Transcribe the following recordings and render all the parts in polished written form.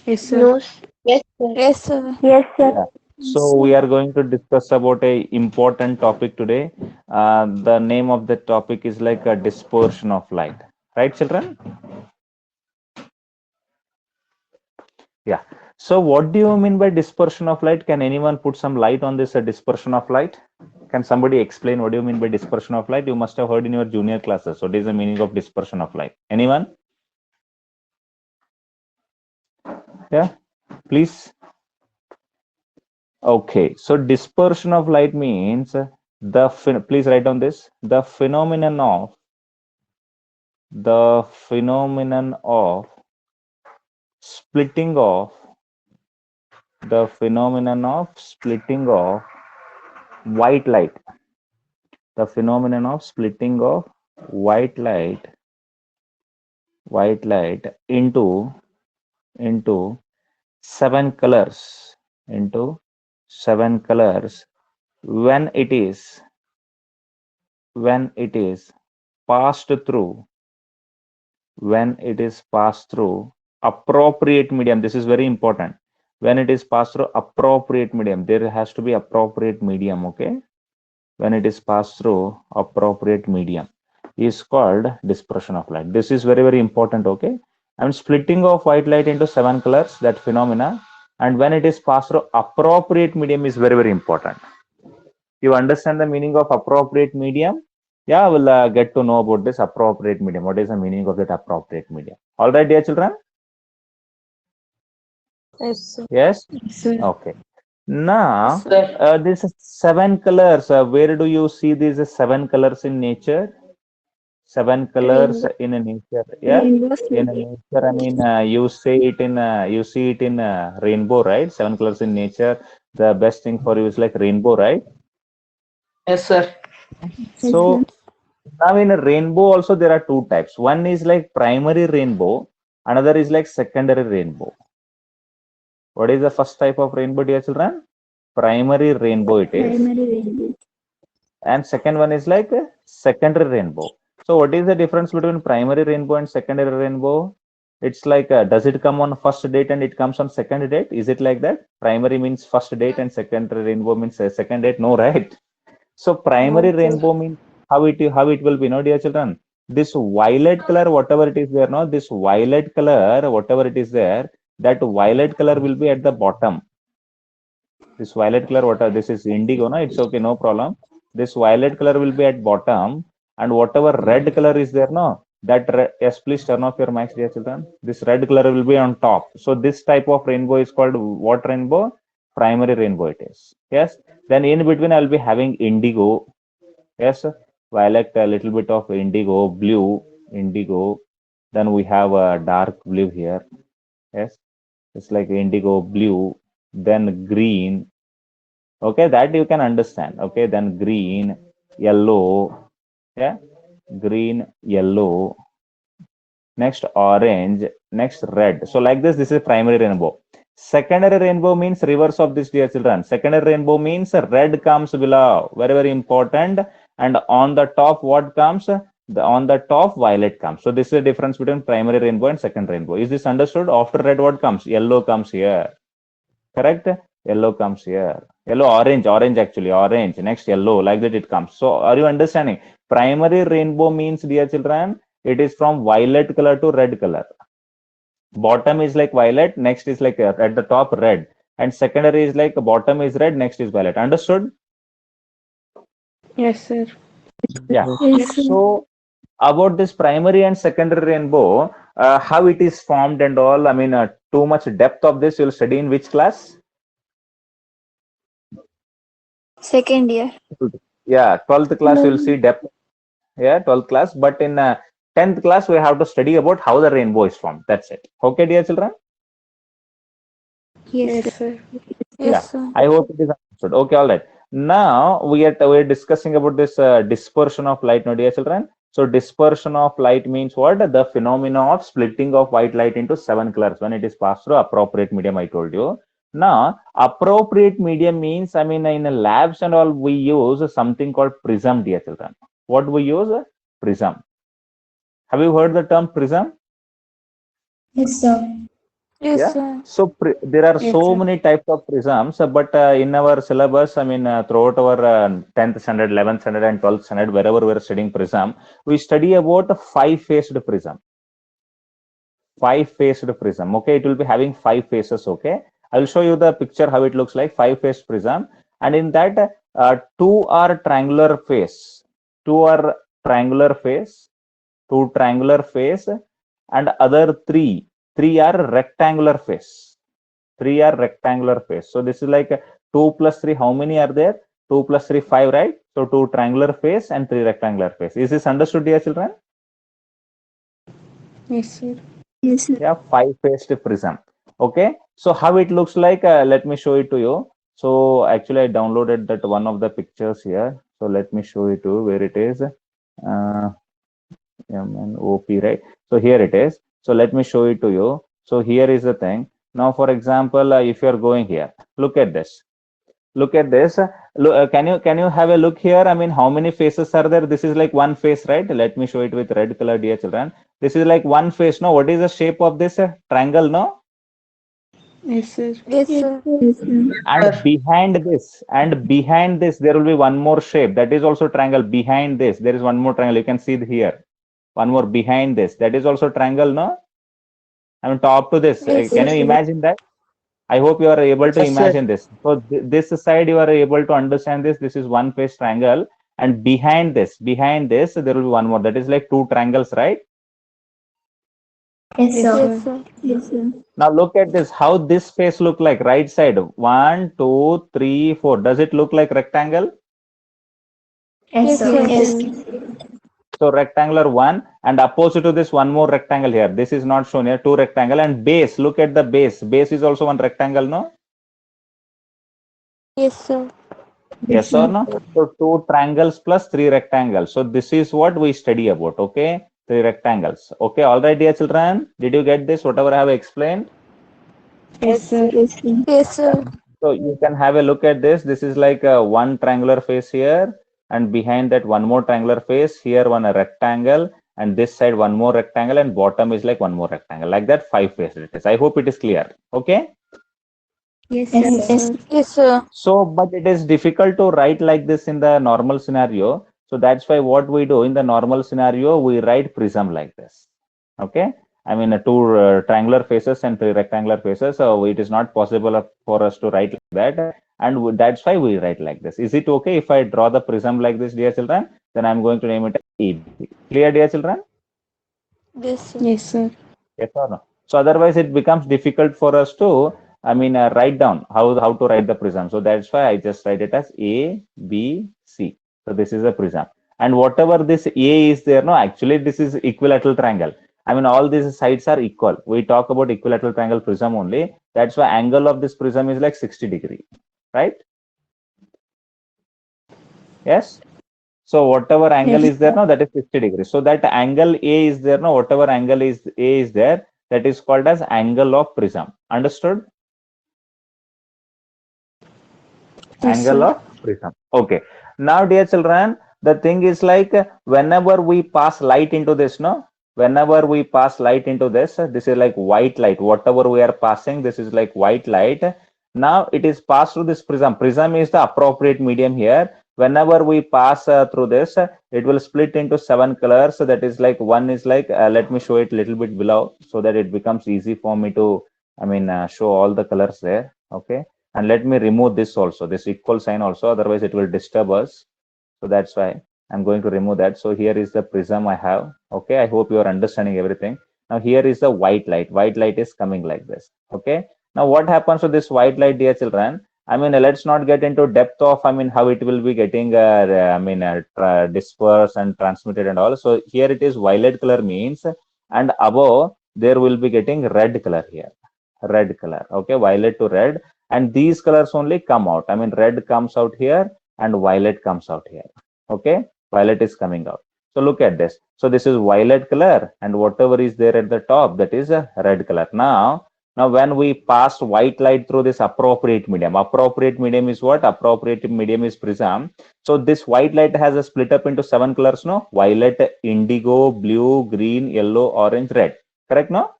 Yes, sir. No. Yes, sir. Yes, sir. Yes, sir. Yeah. So we are going to discuss about a important topic today. The name of the topic is like a dispersion of light. Right, children? Yeah. So what do you mean by dispersion of light? Can anyone put some light on this dispersion of light? Can somebody explain what do you mean by dispersion of light? You must have heard in your junior classes. What is the meaning of dispersion of light? Anyone? Yeah, please. Okay. So dispersion of light means please write down this. The phenomenon of splitting of white light, the phenomenon of splitting of white light into seven colors into seven colors when it is passed through appropriate medium. This is very important. When it is passed through appropriate medium, there has to be appropriate medium. Okay, when it is passed through appropriate medium is called dispersion of light. This is very, very important. Okay, I'm splitting of white light into seven colors, that phenomena, and when it is passed through appropriate medium is very, very important. You understand the meaning of appropriate medium? Yeah, we'll get to know about this appropriate medium. What is the meaning of that appropriate medium? All right, dear children. Yes, sir. Yes. Yes, sir. Okay. Now, Sir. this seven colors. Where do you see these seven colors in nature? Seven colors Rainbow. in a nature. Yeah, Rainbow in a city. nature. I mean, you see it in rainbow, right? Seven colors in nature. The best thing for you is like rainbow, right? Yes, sir. Yes, sir. So now in a rainbow also there are two types. One is like primary rainbow, another is like secondary rainbow. What is the first type of rainbow, dear children? Primary rainbow it is. Primary rainbow. And second one is like a secondary rainbow. So what is the difference between primary rainbow and secondary rainbow? It's like, does it come on first date and it comes on second date? Is it like that? Primary means first date and secondary rainbow means second date? No, right? So primary No, sir. rainbow means how it will be, no, dear children. This violet color, whatever it is there, no, this violet color, whatever it is there, that violet color will be at the bottom. This violet color, whatever this is indigo, no, it's okay, no problem. This violet color will be at bottom, and whatever red color is there, no, yes, please turn off your mics, dear children. This red color will be on top. So this type of rainbow is called what rainbow? Primary rainbow it is. Yes. Then in between I will be having indigo. Yes, violet, a little bit of indigo, blue, indigo. Then we have a dark blue here. Yes, it's like indigo, blue, then green. Okay, that you can understand. Okay, then green, yellow. Yeah, green, yellow. Next orange, next red. So like this is primary rainbow. Secondary rainbow means reverse of this, dear children. Secondary rainbow means red comes below, very, very important. And on the top, what comes? On the top, violet comes. So this is the difference between primary rainbow and second rainbow. Is this understood? After red, what comes? Yellow comes here. Correct? Yellow comes here. Yellow, orange actually, orange. Next yellow, like that it comes. So are you understanding? Primary rainbow means, dear children, it is from violet color to red color. Bottom is like violet, next is like at the top red, and secondary is like bottom is red, next is violet. Understood? Yes, sir. Yeah. Yes, sir. So about this primary and secondary rainbow, how it is formed and all, I mean, too much depth of this you'll study in which class? Second year. Yeah, 12th class you'll No. see depth. Yeah, 12th class, but in 10th class we have to study about how the rainbow is formed. That's it. Okay, dear children? Yes, Yes, sir. Yeah, Yes, sir. I hope it is understood. Okay, all right. Now we're discussing about this dispersion of light, no, dear children. So dispersion of light means what? The phenomena of splitting of white light into seven colors when it is passed through appropriate medium. I told you. Now appropriate medium means, I mean, in labs and all we use something called prism, dear children. What we use? Prism. Have you heard the term prism? Yes, sir. Yes, Yeah. sir. So there are Yes, so sir. many types of prisms, but in our syllabus, I mean, throughout our 10th standard, 11th standard, and 12th standard, wherever we're studying prism, we study about a five-faced prism. Five-faced prism. Okay, it will be having five faces. Okay, I'll show you the picture how it looks like five-faced prism, and in that, two are triangular face, two are triangular face, two triangular face, and other three are rectangular face. Three are rectangular face. So this is like 2 plus 3. How many are there? 2 plus 3, 5, right? So two triangular face and three rectangular face. Is this understood, dear children? Yes, sir. Yes, sir. Yeah, five-faced prism. Okay. So how it looks like, let me show it to you. So actually I downloaded that one of the pictures here. So let me show it to you where it is. MNOP, right? So here it is. So let me show it to you. So here is the thing. Now, for example, if you are going here, look at this. Look at this. Can you have a look here? I mean, how many faces are there? This is like one face, right? Let me show it with red color, dear children. This is like one face. No, what is the shape of this triangle? No, Yes, sir. Yes, sir. and behind this, there will be one more shape that is also triangle. Behind this, there is one more triangle. You can see it here. One more behind this. That is also triangle. No, I mean, top to this. Yes, Can you sir. imagine that? I hope you are able to Yes, sir. imagine this. So this side you are able to understand this. This is one face triangle, and behind this, there will be one more. That is like two triangles, right? Yes, Yes, sir. sir. Yes, sir. Yes, sir. Now look at this. How this face look like? Right side. 1, 2, 3, 4. Does it look like rectangle? Yes, sir. Yes, Yes. sir. So rectangular one, and opposite to this one more rectangle here. This is not shown here. Two rectangle and base. Look at the base. Base is also one rectangle, no? Yes, sir. Yes, Yes or sir. no? So two triangles plus three rectangles. So this is what we study about. Okay, three rectangles. Okay, all right, dear children. Did you get this? Whatever I have explained. Yes, sir. Yes, sir. Yes, sir. So you can have a look at this. This is like one triangular face here, and behind that one more triangular face. Here one a rectangle, and this side one more rectangle, and bottom is like one more rectangle. Like that, five faces it is. I hope it is clear. Okay. Yes, Yes, sir. sir. Yes, sir. So, but it is difficult to write like this in the normal scenario. So that's why what we do in the normal scenario, we write prism like this. Okay. I mean, two triangular faces and three rectangular faces. So it is not possible for us to write like that. And that's why we write like this. Is it okay if I draw the prism like this, dear children? Then I'm going to name it ABC. Clear, dear children? Yes, sir. Yes, sir. Yes or no? So otherwise it becomes difficult for us to, I mean, write down how to write the prism. So that's why I just write it as A, B, C. So this is a prism. And whatever this A is there, no, actually this is equilateral triangle. I mean, all these sides are equal. We talk about equilateral triangle prism only. That's why angle of this prism is like 60 degree, right? Yes. So whatever angle Yes, is there, no, that is 60 degrees. So that angle A is there, no, whatever angle is A is there, that is called as angle of prism. Understood? yes, Angle sir. of prism. Okay. Now, dear children, the thing is like whenever we pass light into this, no, whenever we pass light into this, this is like white light. Whatever we are passing, this is like white light. Now it is passed through this prism. Prism is the appropriate medium here. Whenever we pass through this, it will split into 7 colors. So that is like one is like, let me show it a little bit below so that it becomes easy for me to, I mean, show all the colors there. Okay. And let me remove this also, this equal sign also, otherwise it will disturb us. So that's why I'm going to remove that. So here is the prism I have. Okay, I hope you are understanding everything. Now here is the white light. White light is coming like this. Okay. Now what happens to this white light, dear children? I mean, let's not get into depth of, I mean, how it will be getting, dispersed and transmitted and all. So here it is violet color means, and above there will be getting red color here. Red color. Okay, violet to red, and these colors only come out. I mean, red comes out here and violet comes out here. Okay, violet is coming out. So look at this. So this is violet color, and whatever is there at the top, that is a red color. Now when we pass white light through this appropriate medium is what? Appropriate medium is prism. So this white light has a split up into 7 colors, no? Violet, indigo, blue, green, yellow, orange, red. Correct, no?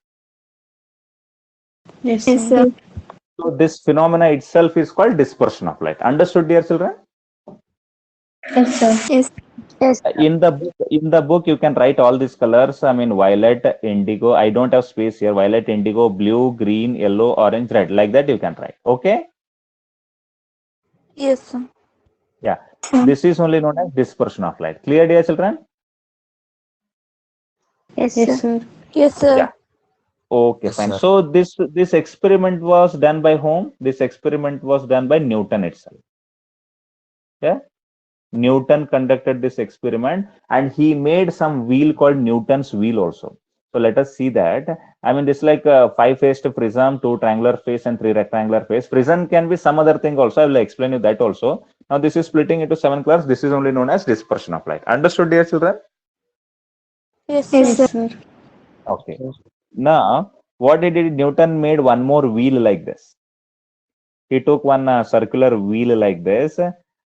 Yes, Yes, sir. sir. So this phenomena itself is called dispersion of light. Understood, dear children? Yes, sir. Yes. Yes. In the book you can write all these colors. I mean, violet, indigo. I don't have space here. Violet, indigo, blue, green, yellow, orange, red. Like that you can write. Okay. Yes, sir. Yeah. This is only known as dispersion of light. Clear, dear children? Yes, Yes, sir. sir. Yes, sir. Yeah. Okay, Yes, fine. sir. So this experiment was done by whom? This experiment was done by Newton itself. Yeah. Newton conducted this experiment and he made some wheel called Newton's wheel also. So let us see that. I mean, this is like a 5-faced prism, 2 triangular face and 3 rectangular face. Prism can be some other thing also. I will explain you that also. Now this is splitting into 7 colors. This is only known as dispersion of light. Understood, dear children? Yes, sir. Yes, sir. Okay. Now, what he did, Newton made one more wheel like this. He took one circular wheel like this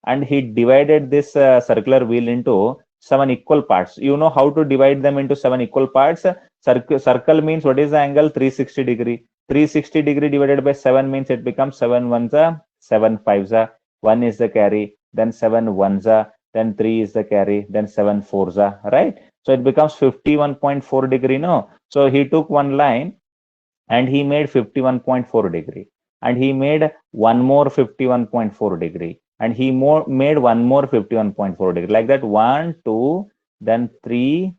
and he divided this circular wheel into 7 equal parts. You know how to divide them into 7 equal parts? Circle means what is the angle? 360 degree. 360 degree divided by 7 means it becomes 7 ones are 7 fives are 1 is the carry, then 7 ones are, then 3 is the carry, then 7 fours are, right? So it becomes 51.4 degree, no? So he took one line and he made 51.4 degree and he made one more 51.4 degree and he made one more 51.4 degree, like that. 1 2 then 3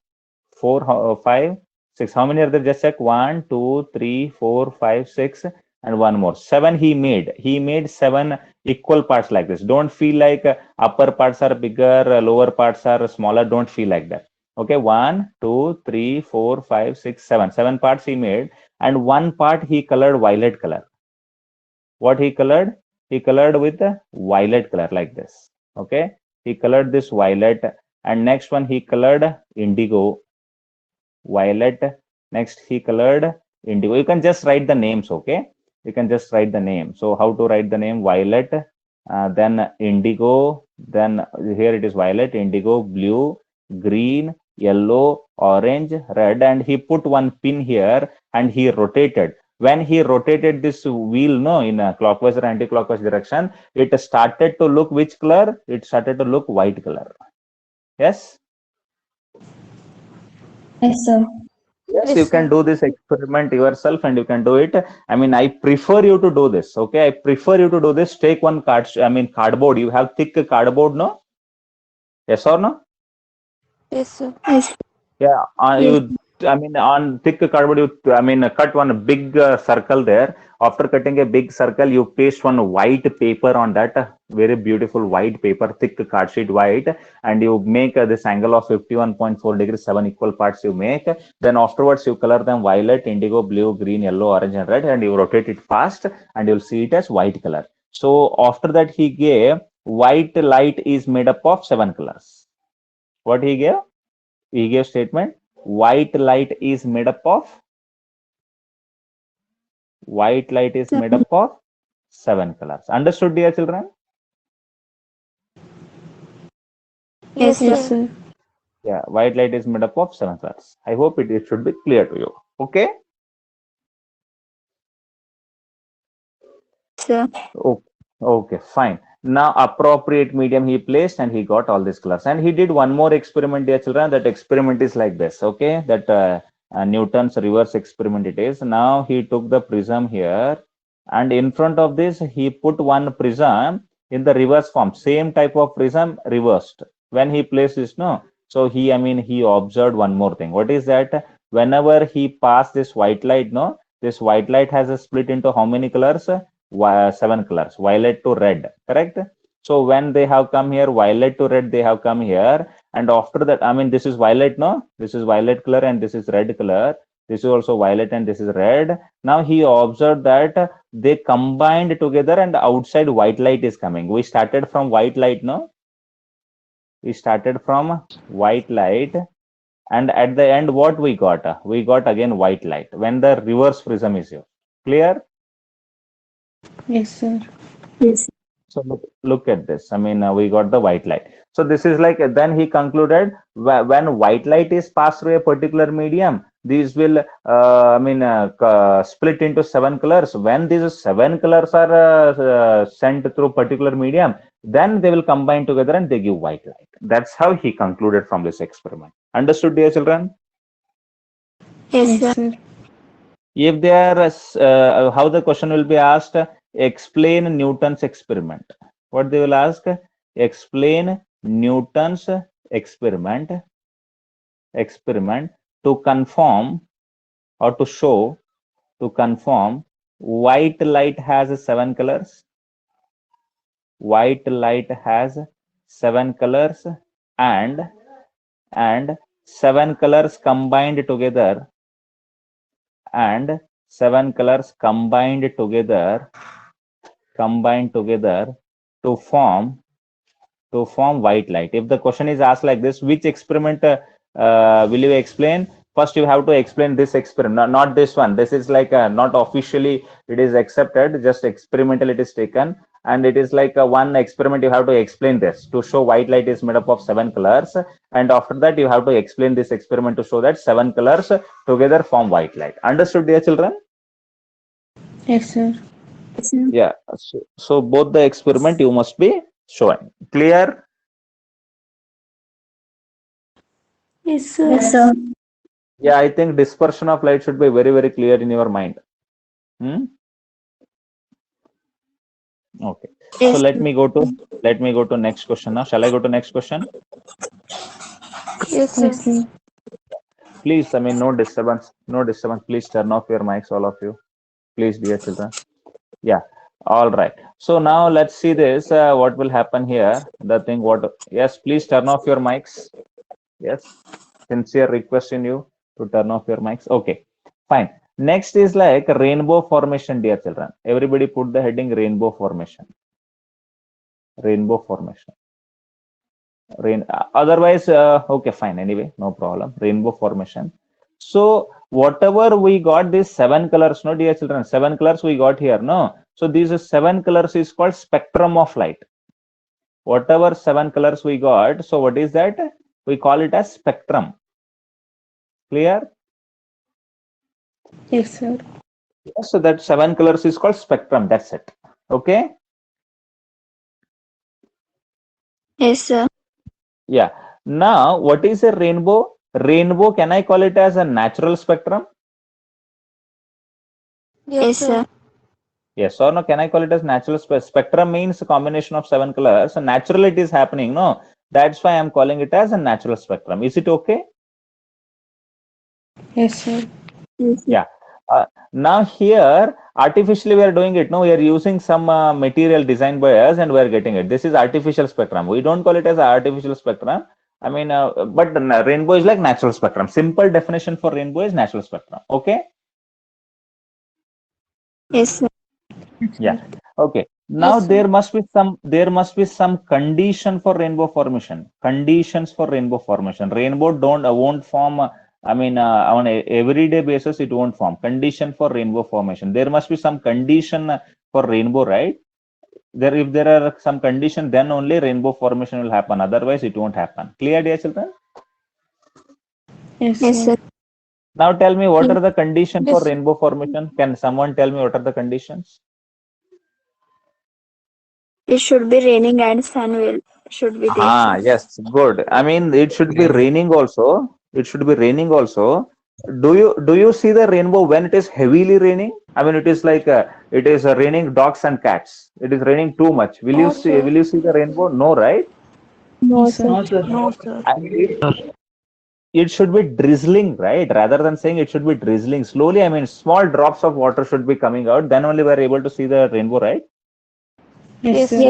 4 5 6. How many are there? Just check. 1 2 3 4 5 6 and one more 7. He made 7 equal parts like this. Don't feel like upper parts are bigger, lower parts are smaller. Don't feel like that. Okay, 1 2 3 4 5 6 7. 7 parts he made and one part he colored violet color. What he colored? He colored with a violet color like this. Okay, he colored this violet and next one he colored indigo, violet. Next he colored indigo. You can just write the names. Okay, you can just write the name. So how to write the name? Violet, then indigo, then here it is violet, indigo, blue, green, yellow, orange, red, and he put one pin here and he rotated. When he rotated this wheel, no, in a clockwise or anti-clockwise direction, it started to look which color? It started to look white color. Yes. Yes, sir. Yes, Yes, you can sir. do this experiment yourself and you can do it. I mean, I prefer you to do this. Okay, I prefer you to do this. Take one cardboard. You have thick cardboard, no? Yes or no? Yes, sir. Yes. Yeah, Yes. on thick cardboard, cut one big circle there. After cutting a big circle, you paste one white paper on that, very beautiful white paper, thick card sheet white, and you make this angle of 51.4 degrees, 7 equal parts you make. Then afterwards, you color them violet, indigo, blue, green, yellow, orange, and red, and you rotate it fast, and you'll see it as white color. So after that, he gave white light is made up of 7 colors. What he gave? He gave statement white light is made up of 7 colors. Understood, dear children? Yes, Yes, sir. sir. Yeah, white light is made up of 7 colors. I hope it should be clear to you. Okay. Sir. Okay, fine. Now appropriate medium he placed and he got all these colors. And he did one more experiment, dear children. That experiment is like this. Okay, that Newton's reverse experiment it is. Now he took the prism here and in front of this he put one prism in the reverse form, same type of prism reversed. When he placed this, no, so he observed one more thing. What is that? Whenever he passed this white light, no, this white light has a split into how many colors? 7 colors, violet to red, correct? So when they have come here, violet to red, they have come here, and after that, this is violet, no, this is violet color and this is red color. This is also violet and this is red. Now he observed that they combined together and outside white light is coming. We started from white light, no, we started from white light, and at the end what we got? We got again white light when the reverse prism is here. Clear? Yes, sir. Yes. So look at this. I mean, we got the white light. So this is like, then he concluded when white light is passed through a particular medium, these will, split into 7 colors. When these 7 colors are sent through particular medium, then they will combine together and they give white light. That's how he concluded from this experiment. Understood, dear children? Yes, sir. sir. If they are, how the question will be asked, explain Newton's experiment. What they will ask? Explain Newton's experiment to confirm or to show, to confirm white light has 7 colors. White light has 7 colors and 7 colors combined together, and 7 colors combined together to form white light. If the question is asked like this, which experiment will you explain? First you have to explain this experiment, not this one. This is like not officially it is accepted, just experimental it is taken, and it is like one experiment. You have to explain this to show white light is made up of 7 colors, and after that you have to explain this experiment to show that 7 colors together form white light. Understood, dear children? Yes, sir. Yeah, so both the experiment you must be showing. Clear? Yes, sir. Yes, sir. Yeah, I think dispersion of light should be very, very clear in your mind. Okay. So let me go to next question now. Shall I go to next question? Yes, sir. Yes, sir. Please, I mean, no disturbance. Please turn off your mics, all of you. Please, dear children. Yeah. All right. So now let's see this. What will happen here? The thing. What? Yes. Please turn off your mics. Yes. Sincere request in you to turn off your mics. Okay. Fine. Next is like rainbow formation, dear children. Everybody put the heading rainbow formation. Rainbow formation. Otherwise, okay, fine. Anyway, no problem. Rainbow formation. So whatever we got, these 7 colors, no, dear children, 7 colors we got here, no. So these 7 colors is called spectrum of light. Whatever 7 colors we got, so what is that? We call it as spectrum. Clear? Yes, sir. So that 7 colors is called spectrum. That's it. Okay. Yes, sir. Yeah. Now, what is a rainbow? Rainbow, can I call it as a natural spectrum? Yes, sir. Yes or no? Can I call it as natural spectrum? Means a combination of 7 colors. So naturally it is happening. No, that's why I'm calling it as a natural spectrum. Is it okay? Yes, sir. Yeah. Now here, artificially we are doing it. No, we are using some material designed by us and we are getting it. This is artificial spectrum. We don't call it as artificial spectrum. I mean, but rainbow is like natural spectrum. Simple definition for rainbow is natural spectrum. Okay. Yes, sir. Yeah. Okay. Now Yes, there must be some condition for rainbow formation. Conditions for rainbow formation. Rainbow won't form. On a everyday basis, it won't form. Condition for rainbow formation. There must be some condition for rainbow, right? If there are some condition, then only rainbow formation will happen. Otherwise, it won't happen. Clear, dear children? Yes, Yes, sir. Now tell me, what are the conditions for Yes. rainbow formation? Can someone tell me what are the conditions? It should be raining and sun should be there. Yes, good. I mean, it should be raining also. It should be raining also. Do you see the rainbow when it is heavily raining? I mean, it is like it is raining dogs and cats. It is raining too much. Will you see? Will you see the rainbow? No, right? No, sir. No, sir. It should be drizzling, right? Rather than saying it should be drizzling slowly. I mean, small drops of water should be coming out. Then only we are able to see the rainbow, right? Yes, sir.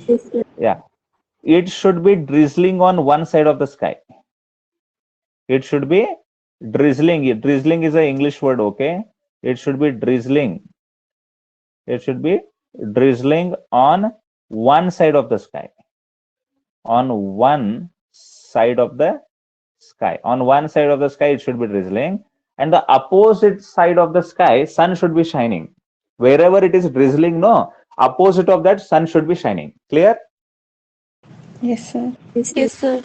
Yes, sir. Yeah. It should be drizzling on one side of the sky. It should be drizzling. Drizzling is an English word, okay? It should be drizzling. It should be drizzling on one side of the sky. On one side of the sky. On one side of the sky, it should be drizzling. And the opposite side of the sky, sun should be shining. Wherever it is drizzling, no, Opposite of that, sun should be shining. Clear? Yes, sir. Yes, sir.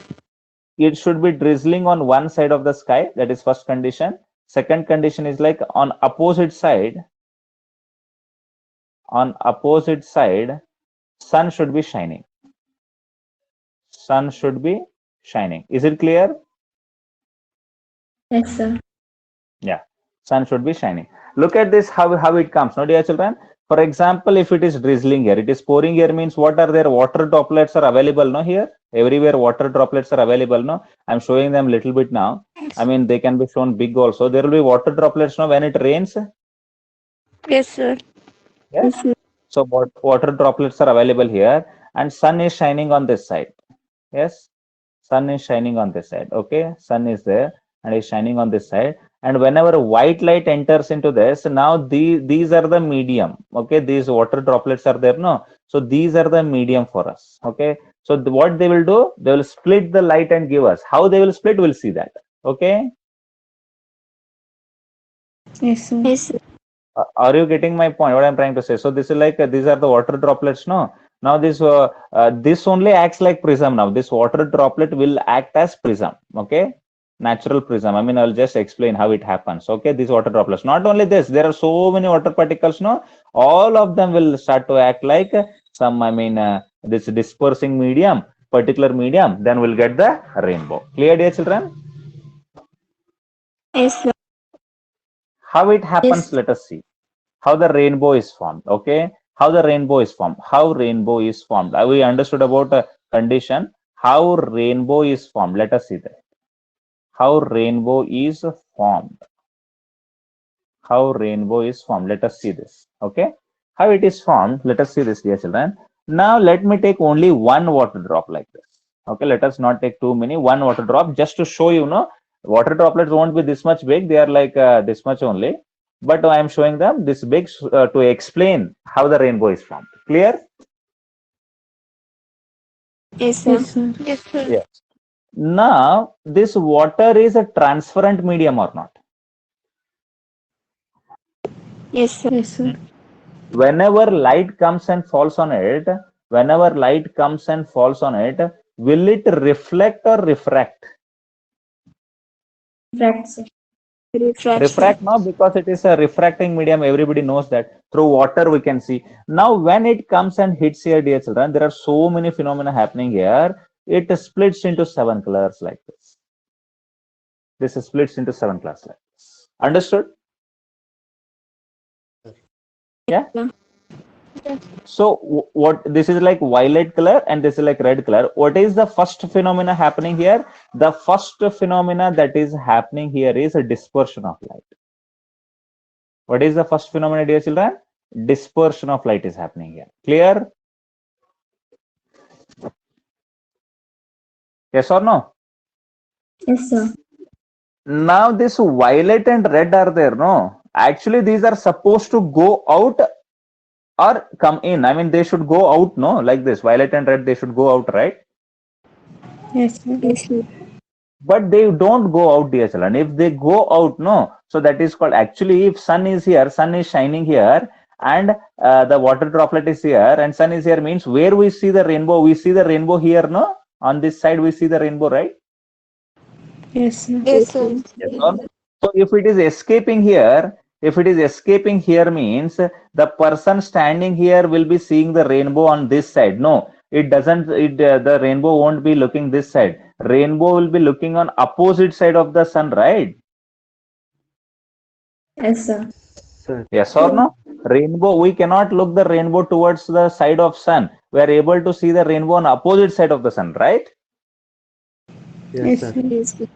It should be drizzling on one side of the sky. That is first condition. Second condition is like on opposite side. On opposite side, sun should be shining. Sun should be shining. Is it clear? Yes, sir. Yeah, sun should be shining. Look at this, how it comes. No, dear children. For example, if it is drizzling here, it is pouring here means what are there? Water droplets are available, no? Here, everywhere water droplets are available, no? I'm showing them little bit now. I mean, they can be shown big also. There will be water droplets, no? When it rains. Yes, sir. Yes. So water droplets are available here, and sun is shining on this side. Yes, sun is shining on this side. Okay, sun is there and is shining on this side. And whenever white light enters into this, now these are the medium. Okay, these water droplets are there, no? So these are the medium for us. Okay, so what they will do, they will split the light and give us. How they will split, we'll see that. Okay. Yes, sir. Yes, sir. Are you getting my point? What I'm trying to say? So this is like these are the water droplets, no? Now this only acts like prism. Now this water droplet will act as prism. Okay, natural prism. I mean, I'll just explain how it happens. Okay, these water droplets. Not only this, there are so many water particles. No, all of them will start to act like some. I mean, this dispersing medium, particular medium. Then we'll get the rainbow. Clear, dear children? Yes, sir. How it happens? Yes. Let us see. How the rainbow is formed. Okay, how the rainbow is formed. How rainbow is formed. We understood about a condition. How rainbow is formed. Let us see that. How rainbow is formed. How rainbow is formed. Let us see this. Okay, how it is formed. Let us see this, dear children. Now let me take only one water drop like this. Okay, let us not take too many. One water drop just to show you. No, water droplets won't be this much big. They are like this much only. But I am showing them this big to explain how the rainbow is formed. Clear? Yes, sir. Yes, sir. Yes, sir. Yes. Now, this water is a transparent medium or not? Yes, sir. Yes, sir. Whenever light comes and falls on it, whenever light comes and falls on it, will it reflect or refract? Refract, sir. Refract, no, because it is a refracting medium. Everybody knows that through water we can see. Now when it comes and hits here, dear children, there are so many phenomena happening here. It splits into 7 colors like this. This splits into 7 colors like this. Understood? Yeah. So what this is like violet color and this is like red color. What is the first phenomena happening here? The first phenomena that is happening here is a dispersion of light. What is the first phenomena, dear children? Dispersion of light is happening here. Clear? Yes or no? Yes, sir. Now this violet and red are there, no? Actually, these are supposed to go out or come in. I mean, they should go out, no? Like this, violet and red, they should go out, right? Yes, sir. Yes, sir. But they don't go out, dear children. If they go out, no, so that is called, actually, if sun is here, sun is shining here, and the water droplet is here, and sun is here, means where we see the rainbow, we see the rainbow here, no? On this side, we see the rainbow, right? Yes, sir. Yes, sir. Yes, or? So if it is escaping here, means the person standing here will be seeing the rainbow on this side. No, it doesn't. The rainbow won't be looking this side. Rainbow will be looking on opposite side of the sun, right? Yes, sir. Yes or no? Rainbow, we cannot look the rainbow towards the side of sun. We are able to see the rainbow on opposite side of the sun, right? Yes, sir. Yes, sir.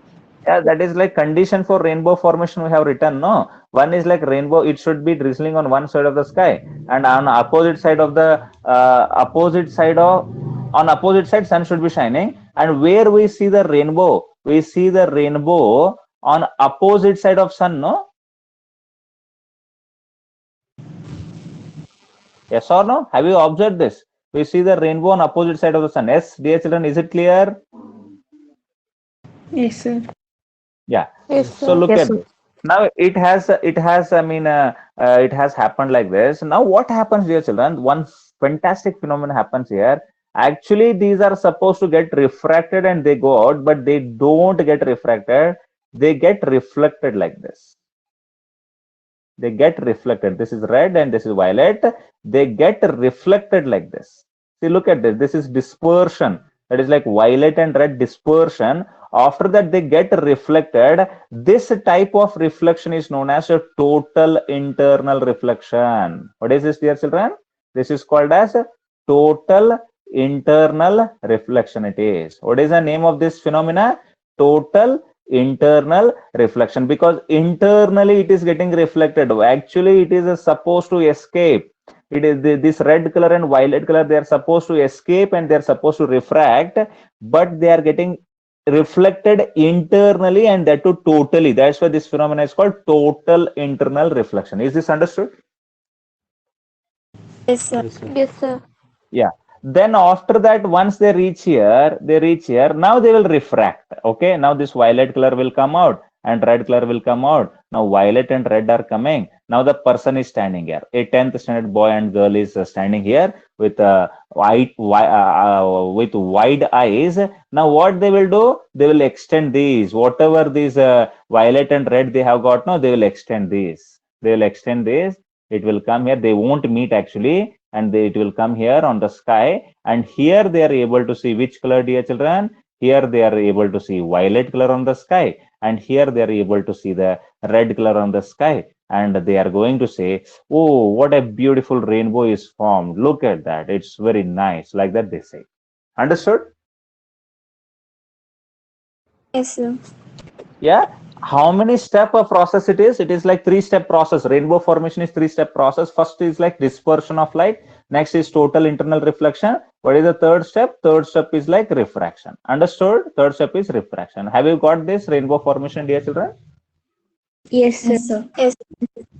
Yeah, that is like condition for rainbow formation we have written, no? One is like rainbow, it should be drizzling on one side of the sky, and on opposite side of the opposite side, sun should be shining, and where we see the rainbow, on opposite side of sun, no? Yes or no? Have you observed this? We see the rainbow on opposite side of the sun. Yes, dear children, is it clear? Yes, sir. Yeah. Yes, So sir. look Yes, at sir. this. Now it has happened like this. Now what happens, dear children? One fantastic phenomenon happens here. Actually, these are supposed to get refracted and they go out, but they don't get refracted. They get reflected like this. They get reflected. This is red and this is violet. They get reflected like this. See, look at this. This is dispersion. That is like violet and red dispersion. After that, they get reflected. This type of reflection is known as a total internal reflection. What is this, dear children? This is called as a total internal reflection. It is. What is the name of this phenomena? Total internal reflection, because internally it is getting reflected. Actually, it is supposed to escape. It is this red color and violet color, they are supposed to escape and they are supposed to refract, but they are getting reflected internally, and that too totally. That's why this phenomenon is called total internal reflection. Is this understood? Yes, sir. Yes, sir. Yes, sir. Yeah. Then after that, once they reach here, now they will refract. Okay, now this violet color will come out and red color will come out. Now violet and red are coming. Now the person is standing here. A 10th standard boy and girl is standing here with with wide eyes. Now what they will do? They will extend these. Whatever these violet and red they have got now, they will extend these. They will extend this. It will come here. They won't meet actually, and it will come here on the sky. And here they are able to see which color, dear children? Here they are able to see violet color on the sky, and here they are able to see the red color on the sky. And they are going to say, "Oh, what a beautiful rainbow is formed! Look at that! It's very nice." Like that they say. Understood? Yes, sir. Yeah. How many step of process it is? It is like 3-step process. Rainbow formation is 3-step process. First is like dispersion of light. Next is total internal reflection. What is the third step? Third step is like refraction. Understood? Third step is refraction. Have you got this rainbow formation, dear children? Yes, sir. Yes.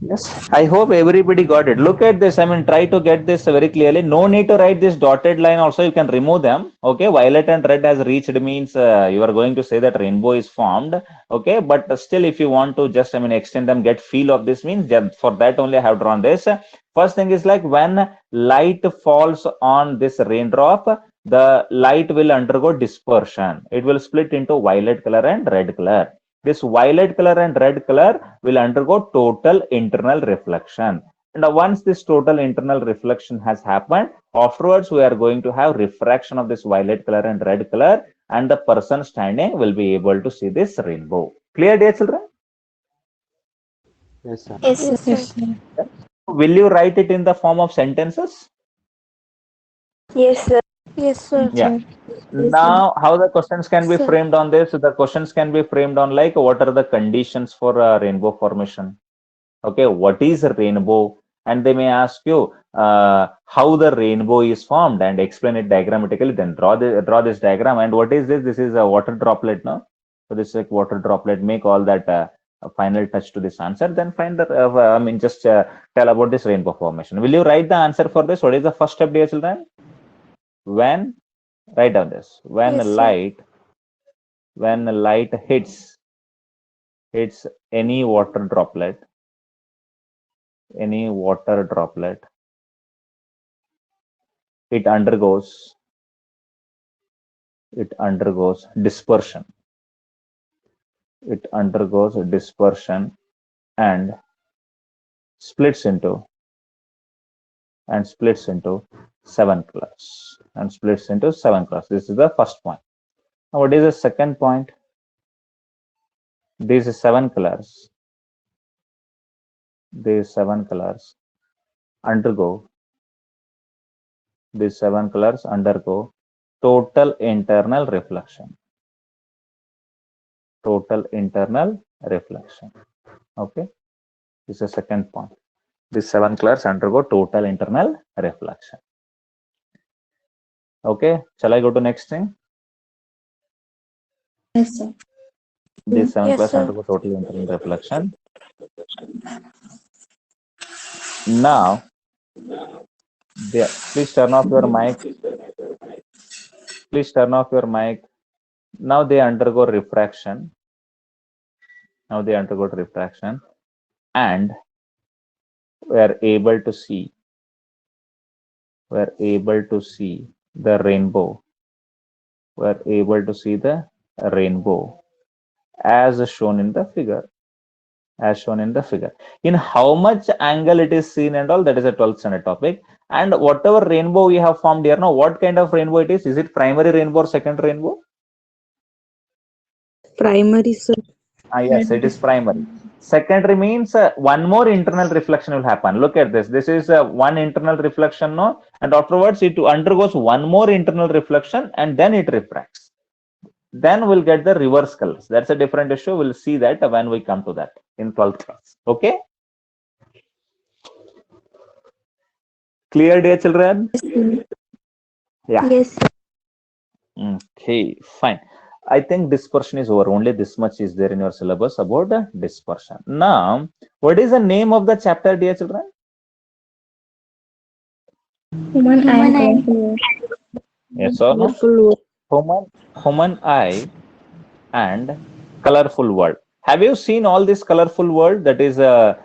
Yes, I hope everybody got it. Look at this. I mean, try to get this very clearly. No need to write this dotted line also. You can remove them. Okay, violet and red has reached means you are going to say that rainbow is formed. Okay, but still, if you want to just, I mean, extend them, get feel of this means for that only I have drawn this. First thing is like when light falls on this raindrop, the light will undergo dispersion. It will split into violet color and red color. This violet color and red color will undergo total internal reflection. And once this total internal reflection has happened, afterwards we are going to have refraction of this violet color and red color, and the person standing will be able to see this rainbow. Clear, dear children? Yes, sir. Yes, sir. Yes, sir. Will you write it in the form of sentences? Yes, sir. Yes, sir. Yeah. Now, how the questions can be framed on this? The questions can be framed on like, what are the conditions for rainbow formation? Okay, what is a rainbow? And they may ask you how the rainbow is formed and explain it diagrammatically. Then draw this diagram. And what is this? This is a water droplet, no? So this is like water droplet. Make all that a final touch to this answer. Then find the I mean, just tell about this rainbow formation. Will you write the answer for this? What is the first step, dear children? When write down this. When Yes, sir. light hits any water droplet, it undergoes dispersion. It undergoes dispersion and splits into 7 colors. This is the first point. Now, what is the second point? These 7 colors undergo total internal reflection. Okay, this is the second point. These 7 colors undergo total internal reflection. Okay, shall I go to next thing? Yes, sir. These 7 Yes, colors sir. undergo total internal reflection. Now, please turn off your mic. Now they undergo refraction. Now they undergo refraction, and we are able to see the rainbow. We are able to see the rainbow as shown in the figure. In how much angle it is seen and all, that is a 12th standard topic. And whatever rainbow we have formed here, now what kind of rainbow it is? Is it primary rainbow or secondary rainbow? Primary, sir. Yes, it is primary. Secondary means one more internal reflection will happen. Look at this. This is one internal reflection, no? And afterwards it undergoes one more internal reflection and then it refracts. Then we'll get the reverse colors. That's a different issue. We'll see that when we come to that in 12th class. Okay? Clear, dear children? Yeah. Yes, sir. Okay, fine. I think dispersion is over. Only this much is there in your syllabus about the dispersion. Now, what is the name of the chapter, dear children? Human eye. Yes or no? Colorful. Human eye and colorful world. Have you seen all this colorful world? That is a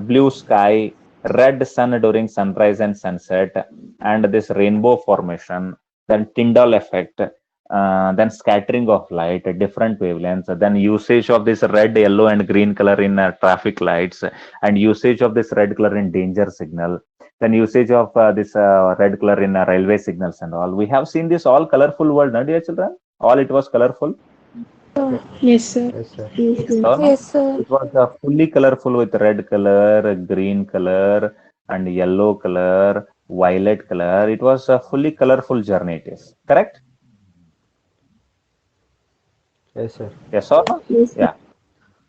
blue sky, red sun during sunrise and sunset, and this rainbow formation, then Tyndall effect, then scattering of light at different wavelengths, then usage of this red, yellow, and green color in traffic lights, and usage of this red color in danger signal, then usage of this red color in railway signals and all. We have seen this all colorful world, no, dear children? All it was colorful. Yes, sir. Yes, sir. It was fully colorful with red color, green color, and yellow color, violet color. It was a fully colorful journey. It is correct. Yes, sir. Yes or no? Yeah.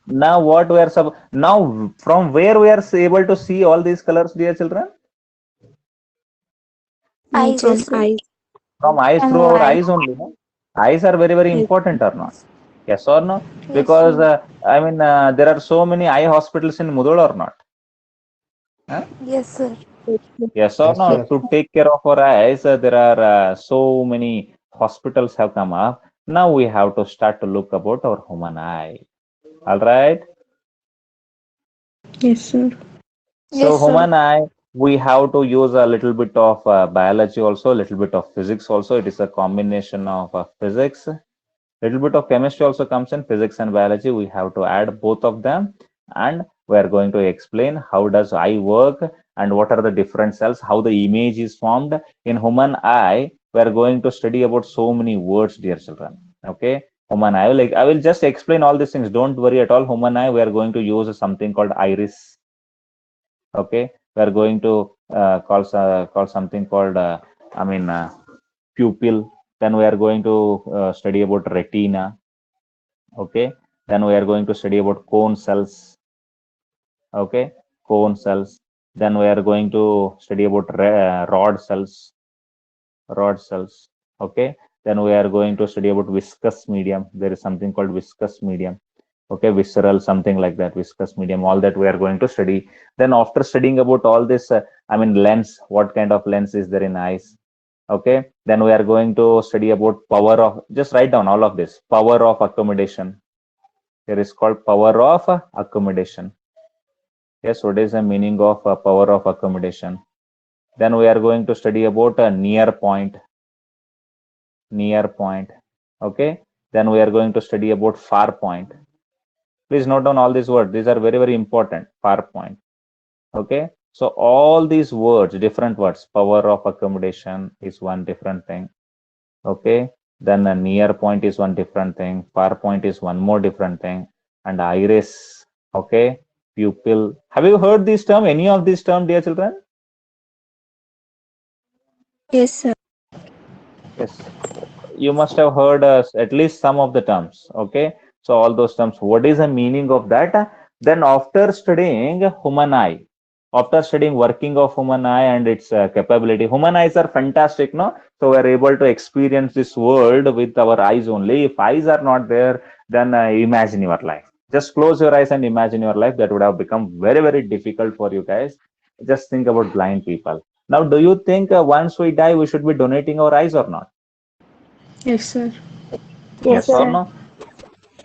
Now what we are now from where we are able to see all these colors, dear children? Eyes. Eyes. From eyes, through our eyes only. No? Eyes are very, very important or not? Yes or no? Because there are so many eye hospitals in Mudol or not? Huh? Yes, sir. Yes or no? To take care of our eyes, there are so many hospitals have come up. Now we have to start to look about our human eye. All right. Yes, sir. So human eye, we have to use a little bit of biology also, a little bit of physics also. It is a combination of physics. Little bit of chemistry also comes in, physics and biology. We have to add both of them, and we are going to explain how does eye work and what are the different cells, how the image is formed. In human eye, we are going to study about so many words, dear children. Okay, human eye. I will just explain all these things. Don't worry at all. Human eye, we are going to use something called iris. Okay, we are going to call something called pupil. Then we are going to study about retina. Okay. Then we are going to study about cone cells. Okay. Cone cells. Then we are going to study about rod cells. Okay. Then we are going to study about viscous medium. There is something called viscous medium. Okay. Visceral, something like that. Viscous medium. All that we are going to study. Then after studying about all this, lens. What kind of lens is there in eyes? Okay, then we are going to study about power of, just write down all of this, power of accommodation. Here is called power of accommodation. Yes, what is the meaning of power of accommodation? Then we are going to study about a near point. Okay, then we are going to study about far point. Please note down all these words. These are very, very important. Far point. Okay. So all these words, different words, power of accommodation is one different thing. Okay. Then a near point is one different thing. Far point is one more different thing. And iris. Okay. Pupil. Have you heard this term? Any of these terms, dear children? Yes, sir. Yes. You must have heard at least some of the terms. Okay. So all those terms, what is the meaning of that? Then after studying human eye, after studying working of human eye and its capability, human eyes are fantastic, no? So we're able to experience this world with our eyes only. If eyes are not there, then imagine your life. Just close your eyes and imagine your life. That would have become very, very difficult for you guys. Just think about blind people. Now, do you think once we die, we should be donating our eyes or not? Yes, sir. Yes or no?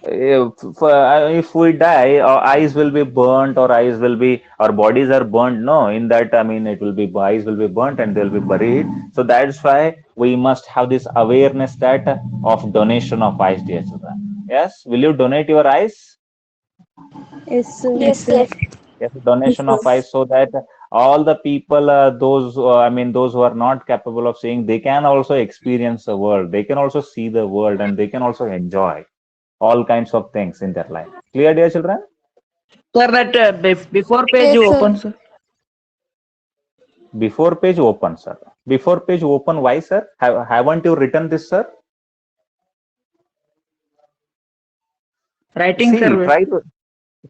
if we die, our eyes will be burnt, or eyes will be, our bodies are burnt. No, in that, I mean, it will be, eyes will be burnt and they'll be buried. So that's why we must have this awareness that of donation of eyes, dear children. Yes, will you donate your eyes? Yes, sir. Yes, yes. Yes, donation of eyes, so that all the people, those, I mean, those who are not capable of seeing, they can also experience the world. They can also see the world, and they can also enjoy all kinds of things in their life. Clear, dear children? Sir, that before page Yes, you sir. open, sir. Before page open, sir. Before page open, why, sir? Haven't you written this, sir? Writing, See, sir.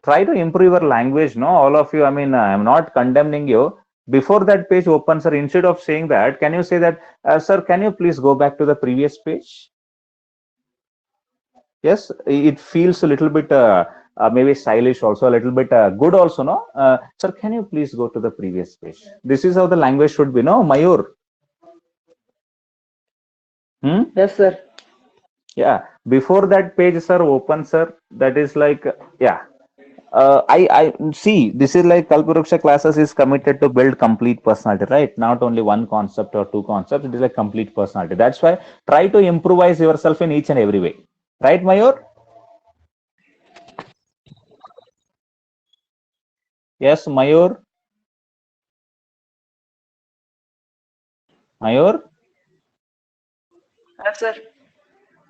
try to improve your language, no? All of you, I mean, I'm not condemning you. Before that page opens, sir, instead of saying that, can you say that, sir, can you please go back to the previous page? Yes, it feels a little bit maybe stylish, also a little bit good also, no? Sir, can you please go to the previous page? This is how the language should be, no, Mayur? Yes, sir. Yeah, before that page, sir, open, sir, that is like, yeah. I see, this is like Kalparuksha classes is committed to build complete personality, right? Not only one concept or two concepts, it is like complete personality. That's why try to improvise yourself in each and every way. Right, Mayur? Yes, Mayur? Mayur? Yes, sir.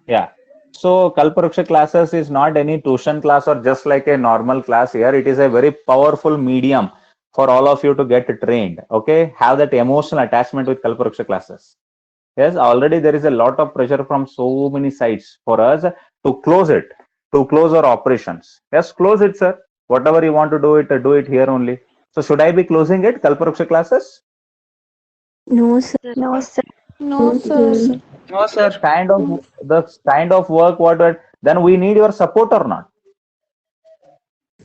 Yeah. So Kalparuksha classes is not any tuition class or just like a normal class here. It is a very powerful medium for all of you to get trained. Okay. Have that emotional attachment with Kalparuksha classes. Yes, already there is a lot of pressure from so many sides for us to close it, to close our operations. Yes, close it, sir. Whatever you want to do it here only. So should I be closing it, Kalparuksha classes? No, sir. No, sir. No, sir. No, sir. The kind of work then we need your support or not?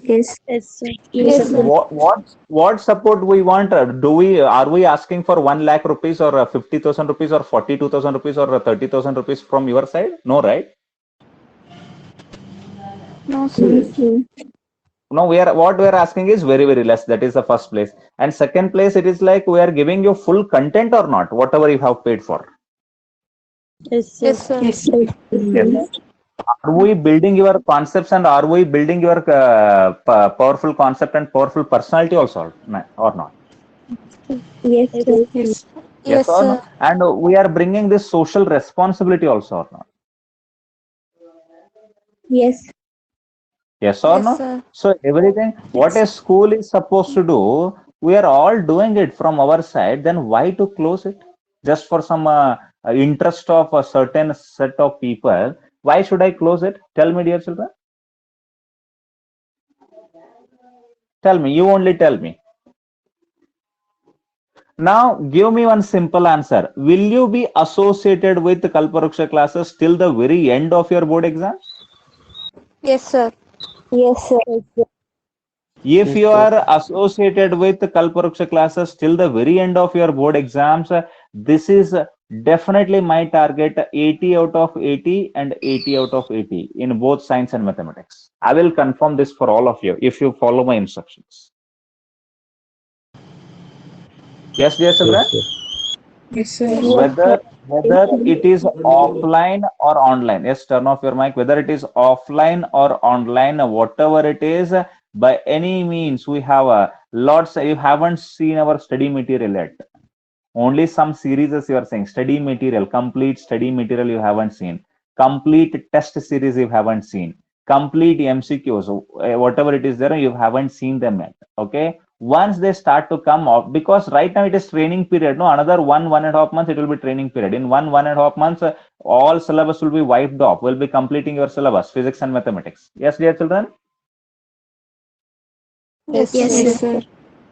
Yes. Yes, sir. Yes, sir. What support we want? Are we asking for 1 lakh rupees or 50,000 rupees or 42,000 rupees or 30,000 rupees from your side? No, right? No, sir. No, what we are asking is very, very less. That is the first place. And second place, it is like we are giving you full content or not, whatever you have paid for. Yes, sir. Yes, sir. Yes, sir. Yes. Are we building your concepts, and are we building your powerful concept and powerful personality also, or not? Yes, sir. Yes. Yes or no? And we are bringing this social responsibility also or not? Yes. Yes or Yes, no? sir. So everything what a school is supposed to do, we are all doing it from our side. Then why to close it? Just for some interest of a certain set of people. Why should I close it? Tell me, dear children. Tell me. You only tell me. Now, give me one simple answer. Will you be associated with Kalparuksha classes till the very end of your board exam? Yes, sir. Yes, sir. If you are associated with Kalparuksha classes till the very end of your board exams, this is definitely my target, 80 out of 80 and 80 out of 80 in both science and mathematics. I will confirm this for all of you if you follow my instructions. Yes, dear children? Yes, sir. Whether it is offline or online. Yes, turn off your mic. Whether it is offline or online, whatever it is, by any means, we have lots. You haven't seen our study material yet. Only some series, as you are saying, study material, complete study material you haven't seen. Complete test series you haven't seen. Complete MCQs, whatever it is there, you haven't seen them yet. Okay. Once they start to come off, because right now it is training period. No, another 1.5 months, it will be training period. In 1.5 months, all syllabus will be wiped off. We'll be completing your syllabus, physics and mathematics. Yes, dear children. Yes, Yes, sir. sir.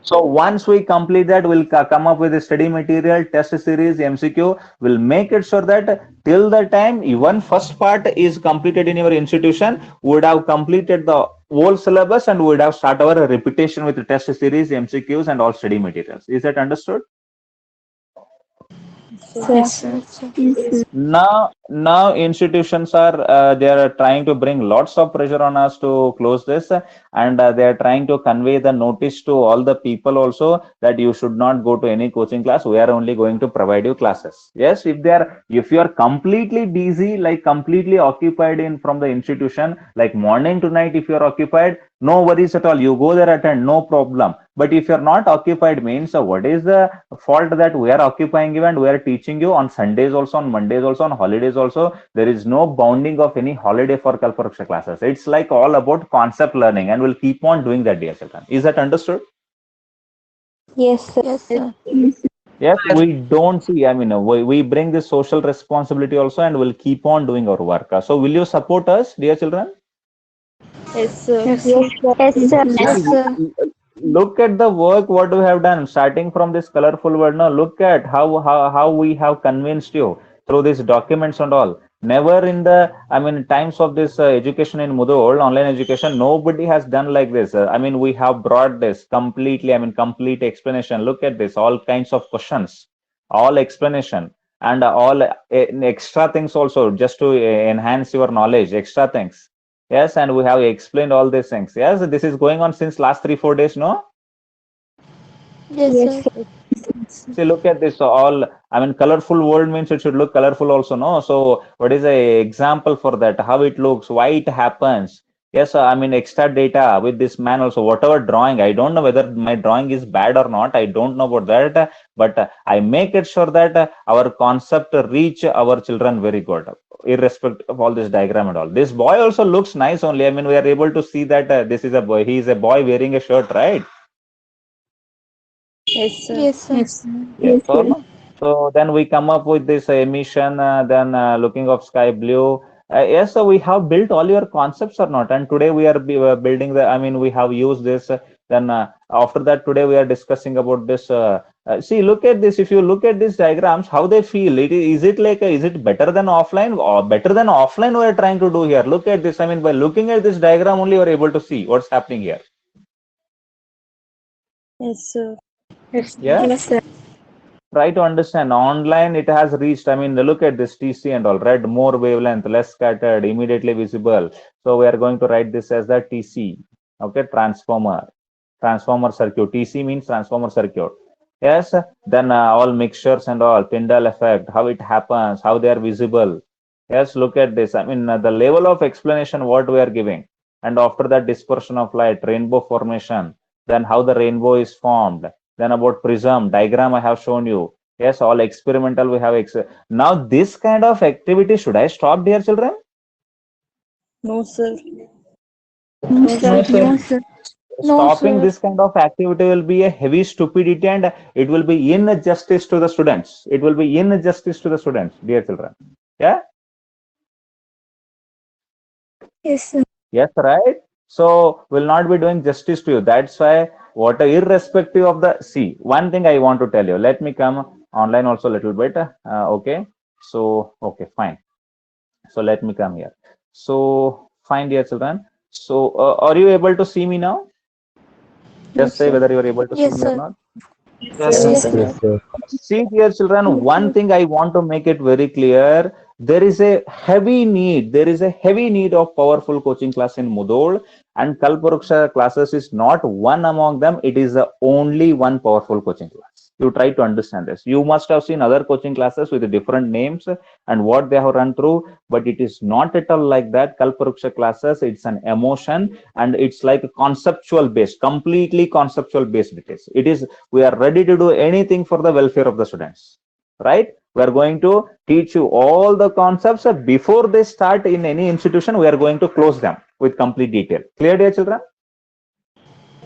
So once we complete that, we'll come up with a study material, test series, MCQ. We'll make it sure that till the time even first part is completed in your institution, we would have completed the whole syllabus and we would have started our repetition with the test series, MCQs, and all study materials. Is that understood? Yes, sir. Now now institutions are they are trying to bring lots of pressure on us to close this, and they are trying to convey the notice to all the people also that you should not go to any coaching class. We are only going to provide you classes. Yes, if you are completely busy, like completely occupied in from the institution, like morning to night, if you are occupied, no worries at all, you go there, attend, no problem. But if you're not occupied means, what is the fault that we are occupying you and we are teaching you on Sundays also, on Mondays also, on holidays also? There is no bounding of any holiday for Kalpavruksha classes. It's like all about concept learning, and we'll keep on doing that, dear children. Is that understood? Yes, sir. Yes, sir. Yes, we don't see, I mean, we bring this social responsibility also, and we'll keep on doing our work. So will you support us, dear children? Yes, sir. Yes, sir. Yes, sir. Yes, sir. Look at the work what we have done, starting from this colorful word. Now look at how we have convinced you through these documents and all. Never in the, I mean, times of this education in Mudol, online education, nobody has done like this. I mean, we have brought this completely, I mean, complete explanation. Look at this, all kinds of questions, all explanation, and all extra things also, just to enhance your knowledge, extra things. Yes, and we have explained all these things. Yes, this is going on since last 3-4 days, no? Yes, Yes, sir. sir. See, look at this. So all, I mean, colorful world means it should look colorful also, no? So what is a example for that? How it looks, why it happens? Yes, I mean, extra data with this man also. Whatever drawing, I don't know whether my drawing is bad or not. I don't know about that, but I make it sure that our concept reach our children very good, irrespective of all this diagram and all. This boy also looks nice only. I mean, we are able to see that this is a boy. He is a boy wearing a shirt, right? Yes, sir. Yes, sir. Yes, sir. Yes or no? So then we come up with this emission, then looking of sky blue. Yes, so we have built all your concepts or not? And today we are building the, I mean, we have used this. Then after that, today we are discussing about this. See, look at this. If you look at these diagrams, how they feel, is it like, is it better than offline or better than offline we are trying to do here? Look at this. I mean, by looking at this diagram only, you are able to see what's happening here. Yes, sir. Yes, Yeah. Yes, sir. Try to understand. Online it has reached, I mean, look at this TC and all, red, more wavelength, less scattered, immediately visible. So we are going to write this as the TC. Okay, transformer circuit. TC means transformer circuit. Yes, then all mixtures and all, Tyndall effect, how it happens, how they are visible. Yes, look at this. I mean, the level of explanation what we are giving, and after that, dispersion of light, rainbow formation, then how the rainbow is formed, then about prism diagram I have shown you. Yes, all experimental we have. Now this kind of activity, should I stop, dear children? No, sir. No, sir. no, sir. No, Stopping sir. this kind of activity will be a heavy stupidity, and it will be injustice to the students. It will be injustice to the students, dear children. Yeah. Yes, sir. Yes, right. So we'll not be doing justice to you. That's why, what irrespective of the, see, one thing I want to tell you. Let me come online also a little bit. Okay. So okay, fine. So let me come here. So fine, dear children. So are you able to see me now? Just say whether you are able to see Yes, me or sir. not. Yes, Yes, sir. sir. See, dear children, one thing I want to make it very clear. There is a heavy need of powerful coaching class in Mudol, and Kalpavruksha classes is not one among them. It is the only one powerful coaching class. You try to understand this. You must have seen other coaching classes with different names and what they have run through, but it is not at all like that. Kalpavruksha classes, it's an emotion, and it's like a conceptual based, completely conceptual based it is. It is, we are ready to do anything for the welfare of the students, right? We are going to teach you all the concepts before they start in any institution. We are going to close them with complete detail. Clear, dear children?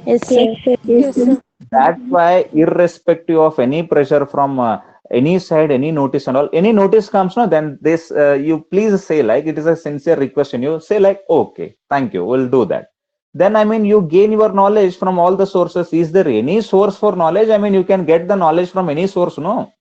Yes, sir. Yes, sir. That's why, irrespective of any pressure from any side, any notice and all, any notice comes, no, then this you please say, like, it is a sincere request in you, say like, okay, thank you, we'll do that. Then, I mean, you gain your knowledge from all the sources. Is there any source for knowledge? I mean, you can get the knowledge from any source, no?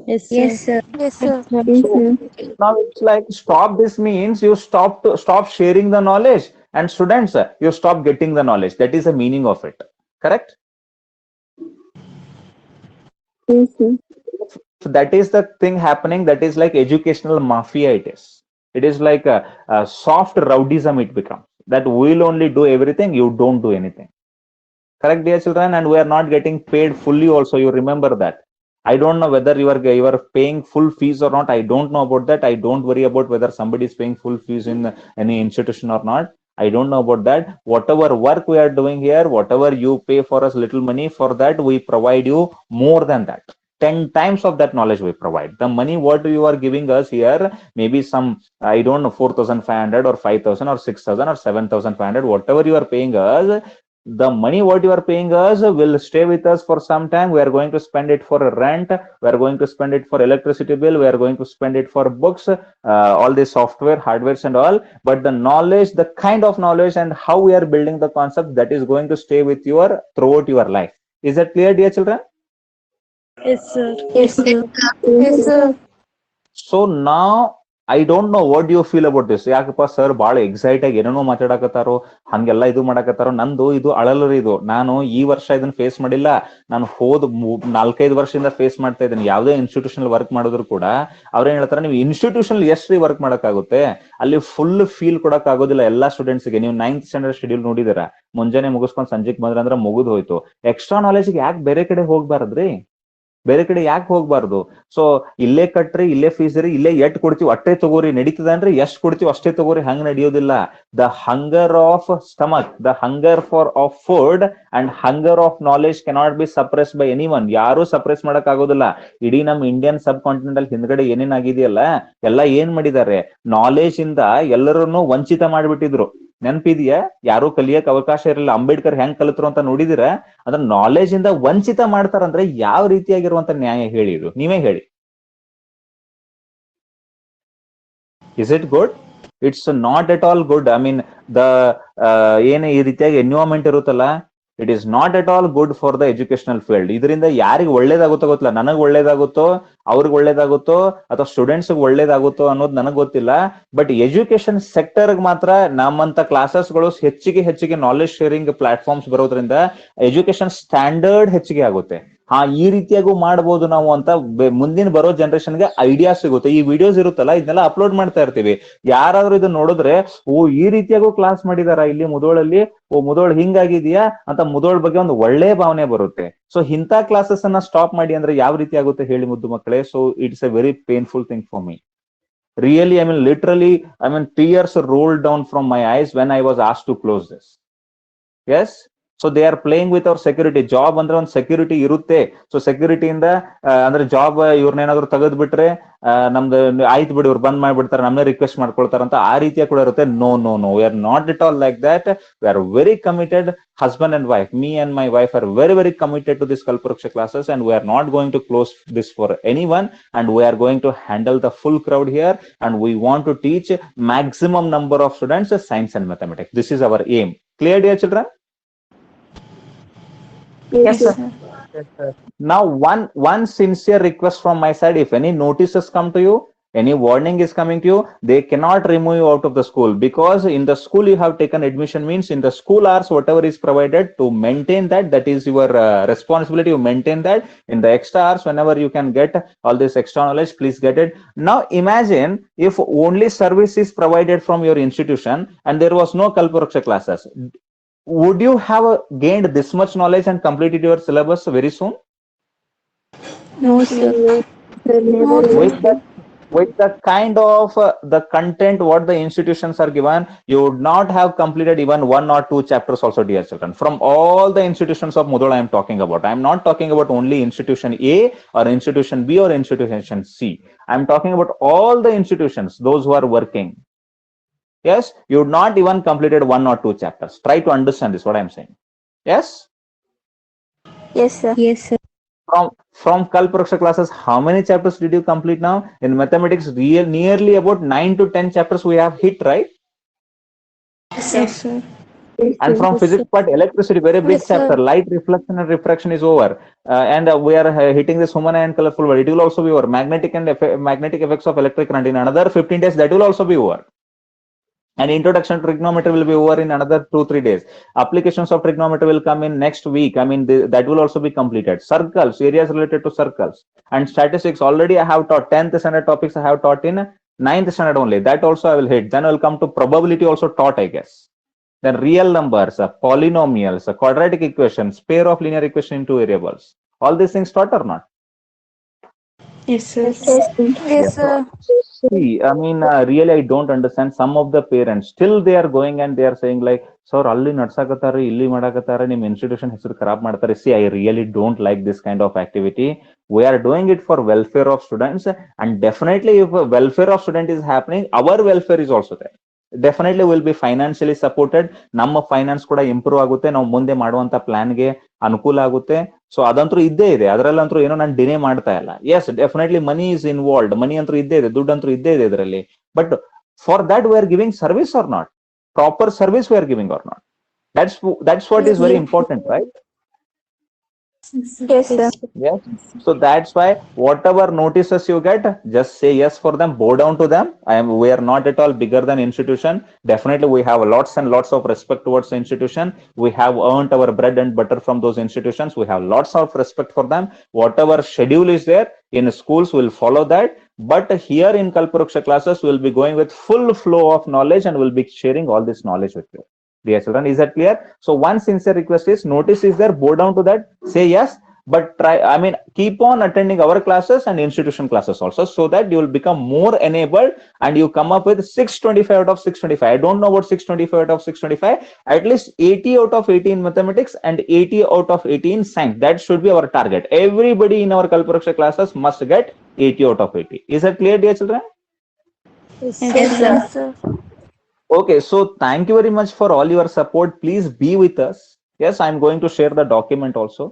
Yes, sir. Yes, sir. Yes, sir. So now it's like, stop this means you stop sharing the knowledge, and students, you stop getting the knowledge. That is the meaning of it. Correct? Yes, sir. that is the thing happening. That is like educational mafia. It is like a soft rowdyism. It becomes that we'll only do everything, you don't do anything. Correct, dear children? And we are not getting paid fully also. You remember that. I don't know whether you are paying full fees or not. I don't know about that. I don't worry about whether somebody is paying full fees in any institution or not. I don't know about that. Whatever work we are doing here, whatever you pay for us little money, for that we provide you more than that. 10 times of that knowledge we provide. The money what you are giving us here, maybe some, I don't know, 4,500 or 5,000 or 6,000 or 7,500, whatever you are paying us, the money what you are paying us will stay with us for some time. We are going to spend it for rent, we are going to spend it for electricity bill, we are going to spend it for books, all the software, hardwares and all. But the knowledge, the kind of knowledge and how we are building the concept, that is going to stay with you throughout your life. Is that clear, dear children? Yes, sir. Yes, sir. Yes, sir. So now I don't know what do you feel about this. ಯಾಕಪ್ಪ sir ಬಹಳ excite ಆಗಿ ಏನೇನೋ ಮಾತಾಡಕತ್ತಾರೋ, ಹಂಗೆಲ್ಲ ಇದು ಮಾಡಕತ್ತಾರೋ. ನಂದು ಇದು ಅಳಲರಿ. ಇದು ನಾನು ಈ ವರ್ಷ ಇದನ್ನ ಫೇಸ್ ಮಾಡಿಲ್ಲ. ನಾನು ಹೋದ್ 4-5 ವರ್ಷದಿಂದ ಫೇಸ್ ಮಾಡ್ತಾ ಇದ್ದೀನಿ. ಯಾವುದೇ ಇನ್ಸ್ಟಿಟ್ಯೂಷನ್ ವರ್ಕ್ ಮಾಡಿದ್ರು ಕೂಡ ಅವ್ರೇನ್ ಹೇಳ್ತಾರೆ, ನೀವು ಇನ್ಸ್ಟಿಟ್ಯೂಷನ್ ಎಷ್ಟು ವರ್ಕ್ ಮಾಡಕ್ಕಾಗುತ್ತೆ, ಅಲ್ಲಿ ಫುಲ್ ಫೀಲ್ ಕೊಡಕ್ ಆಗೋದಿಲ್ಲ ಎಲ್ಲಾ ಸ್ಟೂಡೆಂಟ್ಸ್ ಗೆ. ನೀವು 9th ಸ್ಟ್ಯಾಂಡರ್ಡ್ ಶೆಡ್ಯೂಲ್ ನೋಡಿದಿರಾ, ಮುಂಜಾನೆ ಮುಗಿಸ್ಕೊಂಡ್ ಸಂಜೆಗ್ ಬಂದ್ರ ಮುಗಿದ್ ಹೋಯ್ತು. ಎಕ್ಸ್ಟ್ರಾ ನಾಲೆಜ್ಗೆ ಯಾಕೆ ಬೇರೆ ಕಡೆ ಹೋಗ್ಬಾರದ್ರಿ? ಬೇರೆ ಕಡೆ ಯಾಕೆ ಹೋಗ್ಬಾರ್ದು? ಸೊ ಇಲ್ಲೇ ಕಟ್ರಿ, ಇಲ್ಲೇ ಫೀಸ್ ರೀ, ಇಲ್ಲೇ ಎಟ್ ಕೊಡ್ತೀವಿ ಅಷ್ಟೇ ತಗೋರಿ, ನಡೀತದನ್ರಿ. ಎಷ್ಟ್ ಕೊಡ್ತೀವಿ ಅಷ್ಟೇ ತಗೋರಿ, ಹಂಗ್ ನಡೆಯೋದಿಲ್ಲ. The hunger of stomach, the hunger of food and hunger of knowledge cannot be suppress by any one. ಯಾರು ಸಪ್ರೆಸ್ ಮಾಡಕ್ ಆಗೋದಿಲ್ಲ. ಇಡೀ ನಮ್ ಇಂಡಿಯನ್ ಸಬ್ ಕಾಂಟಿನೆಂಟ್ ಅಲ್ಲಿ ಹಿಂದ್ಗಡೆ ಏನೇನಾಗಿದೆಯಲ್ಲ ಎಲ್ಲ ಏನ್ ಮಾಡಿದ್ದಾರೆ, ನಾಲೆಜ್ ಇಂದ ಎಲ್ಲರನ್ನು ವಂಚಿತ ಮಾಡ್ಬಿಟ್ಟಿದ್ರು. ನೆನಪಿದೆಯಾ? ಯಾರು ಕಲಿಯಕ್ ಅವಕಾಶ ಇರಲಿಲ್ಲ. ಅಂಬೇಡ್ಕರ್ ಹೆಂಗ್ ಕಲಿತರು ಅಂತ ನೋಡಿದಿರ? ಅದ್ರ ನಾಲೆಜ್ ಇಂದ ವಂಚಿತ ಮಾಡ್ತಾರಂದ್ರೆ ಯಾವ ರೀತಿಯಾಗಿರುವಂತ ನ್ಯಾಯ ಹೇಳಿ? ಇದು ನೀವೇ ಹೇಳಿ. Is it good? It's not at all good. I mean ಏನ್ ಈ ರೀತಿಯಾಗಿ ಎನ್ವಿರಾನ್ಮೆಂಟ್ ಇರುತ್ತಲ್ಲ, it is not at all good for the educational field. ಇದರಿಂದ ಯಾರಿಗೆ ಒಳ್ಳೇದಾಗುತ್ತೋ ಗೊತ್ತಿಲ್ಲ. ನನಗ್ ಒಳ್ಳೇದಾಗುತ್ತೋ, ಅವ್ರಿಗೆ ಒಳ್ಳೇದಾಗುತ್ತೋ, ಅಥವಾ ಸ್ಟೂಡೆಂಟ್ಸ್ ಒಳ್ಳೇದಾಗುತ್ತೋ ಅನ್ನೋದು ನನಗ್ ಗೊತ್ತಿಲ್ಲ. ಬಟ್ ಎಜುಕೇಶನ್ ಸೆಕ್ಟರ್ ಮಾತ್ರ ನಮ್ಮಂತ ಕ್ಲಾಸಸ್ಗಳು ಹೆಚ್ಚಿಗೆ ನಾಲೆಜ್ ಶೇರಿಂಗ್ ಪ್ಲಾಟ್ಫಾರ್ಮ್ಸ್ ಬರೋದ್ರಿಂದ ಎಜುಕೇಶನ್ ಸ್ಟ್ಯಾಂಡರ್ಡ್ ಹೆಚ್ಚಿಗೆ ಆಗುತ್ತೆ. ಈ ರೀತಿಯಾಗೂ ಮಾಡಬಹುದು ನಾವು ಅಂತ ಮುಂದಿನ ಬರೋ ಜನರೇಷನ್ಗೆ ಐಡಿಯಾ ಸಿಗುತ್ತೆ. ಈ ವಿಡಿಯೋಸ್ ಇರುತ್ತಲ್ಲ, ಇದನ್ನೆಲ್ಲ ಅಪ್ಲೋಡ್ ಮಾಡ್ತಾ ಇರ್ತೀವಿ. ಯಾರಾದ್ರೂ ಇದನ್ನ ನೋಡಿದ್ರೆ, ಈ ರೀತಿಯಾಗೂ ಕ್ಲಾಸ್ ಮಾಡಿದಾರ ಇಲ್ಲಿ ಮುದೋಳಲ್ಲಿ, ಮುದೋಳ್ ಹಿಂಗಾಗಿದೆಯಾ ಅಂತ ಮುದೋಳ್ ಬಗ್ಗೆ ಒಂದು ಒಳ್ಳೆ ಭಾವನೆ ಬರುತ್ತೆ. ಸೊ ಇಂಥ ಕ್ಲಾಸಸ್ ಅನ್ನ ಸ್ಟಾಪ್ ಮಾಡಿ ಅಂದ್ರೆ ಯಾವ ರೀತಿ ಆಗುತ್ತೆ ಹೇಳಿ ಮುದ್ದು ಮಕ್ಕಳೇ? So it's A very painful thing for me. Really, I mean, literally, I mean, tears rolled down from my eyes when I was asked to close this. Yes? So they are playing with our security. Job ಅಂದ್ರೆ ಒಂದು security ಇರುತ್ತೆ. So ಸೆಕ್ಯೂರಿಟಿಯಿಂದ ಅಂದ್ರೆ job ಇವ್ರನ್ನೇನಾದ್ರು ತೆಗೆದ್ ಬಿಟ್ರೆ ನಮ್ದು ಆಯ್ತು ಬಿಡಿ, ಇವ್ರು ಬಂದ್ ಮಾಡ್ಬಿಡ್ತಾರೆ, ನಮ್ಮನ್ನೇ ರಿಕ್ವೆಸ್ಟ್ ಮಾಡ್ಕೊಳ್ತಾರಂತ ಆ ರೀತಿಯ ಕೂಡ ಇರುತ್ತೆ. No no no, we are not at all like that. We are very committed. Husband and wife, me and my wife are very committed to this Kalpavriksha classes, and we are not going to close this for anyone, and we are going to handle the full crowd here, and we want to teach maximum number of students science and mathematics. This is our aim. Clear, dear children? Yes, sir. Yes, sir. Now one sincere request from my side: if any notices come to you, any warning is coming to you, they cannot remove you out of the school, because in the school you have taken admission, means in the school hours whatever is provided to maintain that is your responsibility. You maintain that. In the extra hours, whenever you can get all this extra knowledge, please get it. Now imagine if only service is provided from your institution and there was no Kalpavriksha classes. Would you have gained this much knowledge and completed your syllabus very soon? No, sir. With the kind of the content what the institutions are given, you would not have completed even 1 or 2 chapters also, dear children. From all the institutions of Mudol I am talking about. I am not talking about only institution A or institution B or institution C. I am talking about all the institutions, those who are working. Yes, you would not even completed 1 or 2 chapters. Try to understand this, what I am saying. Yes? Yes, sir. Yes, sir. From Kalpavriksha classes, how many chapters did you complete now? In mathematics, nearly about 9 to 10 chapters we have hit, right? Yes, sir. And from physics part, electricity, very big Yes, sir. chapter. Light reflection and refraction is over. And we are hitting this human and colorful world. It will also be over. Magnetic effects of electric current in another 15 days, that will also be over. And introduction to trigonometry will be over in another 2-3 days. Applications of trigonometry will come in next week. I mean, that will also be completed. Circles, areas related to circles, and statistics. Already I have taught 10th standard topics. I have taught in 9th standard only. That also I will hit. Then I will come to probability also taught, I guess. Then real numbers, polynomials, quadratic equations, pair of linear equation in two variables. All these things taught or not? Yes, sir. Yes, sir. See, I mean, really, I don't understand. Some of the parents still they are going and they are saying like, "Sir, alli nadsakatare, illi madakatare, nim institution hesaru kharab ಮಾಡ್ತಾರೆ." See, I really don't like this kind of activity. We are doing it for welfare of students, and definitely, if welfare of student is happening, our welfare is also there. Definitely will be financially supported. ನಮ್ಮ finance ಕೂಡ improve ಆಗುತ್ತೆ. ನಾವು ಮುಂದೆ ಮಾಡುವಂತ ಪ್ಲಾನ್ಗೆ ಅನುಕೂಲ ಆಗುತ್ತೆ. So ಅದಂತೂ ಇದ್ದೇ ಇದೆ. ಅದರಲ್ಲಂತೂ ಏನೋ ನಾನು ಡಿನೇ ಮಾಡ್ತಾ ಇಲ್ಲ. Yes, definitely money is involved. Money ಅಂತೂ ಇದ್ದೇ ಇದೆ, ದುಡ್ಡಂತೂ ಇದ್ದೇ ಇದೆ ಇದರಲ್ಲಿ. But for that we are giving service or not? Proper service we are giving or not? That's what is very important, right? Yes, sir. Yes. So that's why whatever notices you get, just say yes for them, bow down to them. We are not at all bigger than institution. Definitely we have lots and lots of respect towards the institution. We have earned our bread and butter from those institutions. We have lots of respect for them. Whatever schedule is there in schools, we'll follow that. But here in Kalparuksha classes, we'll be going with full flow of knowledge and we'll be sharing all this knowledge with you. Dear children, is that clear? So one sincere request is, notice is there, bow down to that, say yes, but try, I mean, keep on attending our classes and institution classes also, so that you will become more enabled and you come up with 625 out of 625. I don't know about 625 out of 625, at least 80 out of 80 in mathematics and 80 out of 80 in science. That should be our target. Everybody in our Kalparuksha classes must get 80 out of 80. Is that clear, dear children? Yes, sir. Okay, so thank you very much for all your support. Please be with us. Yes, I'm going to share the document also.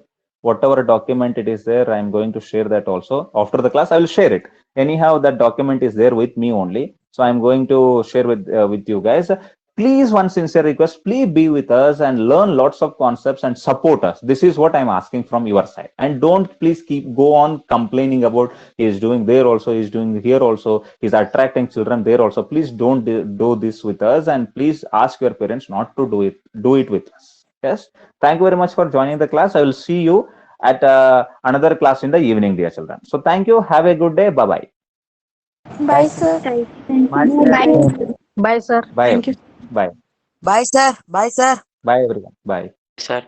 Whatever document it is there, I'm going to share that also. After the class, I will share it. Anyhow, that document is there with me only. So I'm going to share with you guys. Please, one sincere request, please be with us and learn lots of concepts and support us. This is what I'm asking from your side. And don't please go on complaining about he's doing there also, he's doing here also, he's attracting children there also. Please don't do this with us, and please ask your parents not to do it with us. Yes. Thank you very much for joining the class. I will see you at another class in the evening, dear children. So thank you. Have a good day. Bye-bye. Bye, sir. Bye, sir. Bye. Thank you. Bye. Bye, sir. Bye, sir. Bye, everyone. Bye. Sir.